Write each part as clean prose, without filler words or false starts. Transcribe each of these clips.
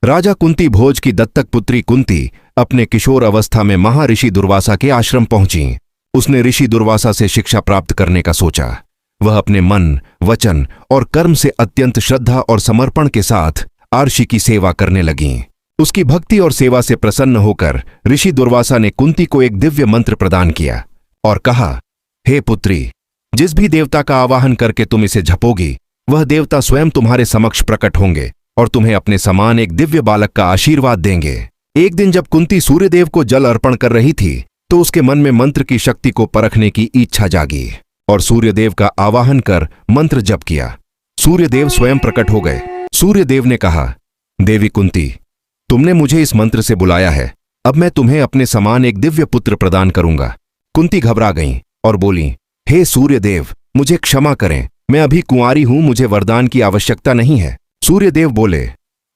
राजा कुंती भोज की दत्तक पुत्री कुंती अपने किशोर अवस्था में महर्षि दुर्वासा के आश्रम पहुंची। उसने ऋषि दुर्वासा से शिक्षा प्राप्त करने का सोचा। वह अपने मन, वचन और कर्म से अत्यंत श्रद्धा और समर्पण के साथ आर्षि की सेवा करने लगीं। उसकी भक्ति और सेवा से प्रसन्न होकर ऋषि दुर्वासा ने कुंती को एक दिव्य मंत्र प्रदान किया और कहा, हे पुत्री, जिस भी देवता का आवाहन करके तुम इसे झपोगी, वह देवता स्वयं तुम्हारे समक्ष प्रकट होंगे और तुम्हें अपने समान एक दिव्य बालक का आशीर्वाद देंगे। एक दिन जब कुंती सूर्यदेव को जल अर्पण कर रही थी तो उसके मन में मंत्र की शक्ति को परखने की इच्छा जागी और सूर्यदेव का आवाहन कर मंत्र जप किया। सूर्यदेव स्वयं प्रकट हो गए। सूर्यदेव ने कहा, देवी कुंती, तुमने मुझे इस मंत्र से बुलाया है, अब मैं तुम्हें अपने समान एक दिव्य पुत्र प्रदान करूंगा। कुंती घबरा गईं और बोली, हे सूर्यदेव, मुझे क्षमा करें, मैं अभी कुंवारी हूं, मुझे वरदान की आवश्यकता नहीं है। सूर्यदेव बोले,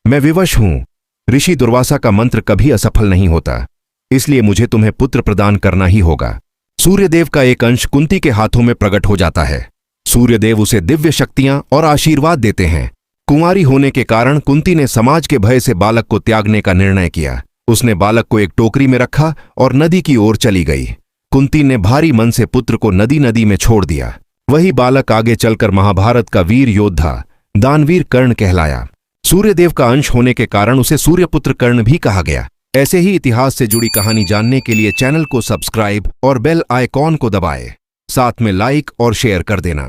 मैं विवश हूं, ऋषि दुर्वासा का मंत्र कभी असफल नहीं होता, इसलिए मुझे तुम्हें पुत्र प्रदान करना ही होगा। सूर्यदेव का एक अंश कुंती के हाथों में प्रकट हो जाता है। सूर्यदेव उसे दिव्य शक्तियां और आशीर्वाद देते हैं। कुंवारी होने के कारण कुंती ने समाज के भय से बालक को त्यागने का निर्णय किया। उसने बालक को एक टोकरी में रखा और नदी की ओर चली गई। कुंती ने भारी मन से पुत्र को नदी में छोड़ दिया। वही बालक आगे चलकर महाभारत का वीर योद्धा दानवीर कर्ण कहलाया। सूर्यदेव का अंश होने के कारण उसे सूर्यपुत्र कर्ण भी कहा गया। ऐसे ही इतिहास से जुड़ी कहानी जानने के लिए चैनल को सब्सक्राइब और बेल आइकॉन को दबाएं। साथ में लाइक और शेयर कर देना।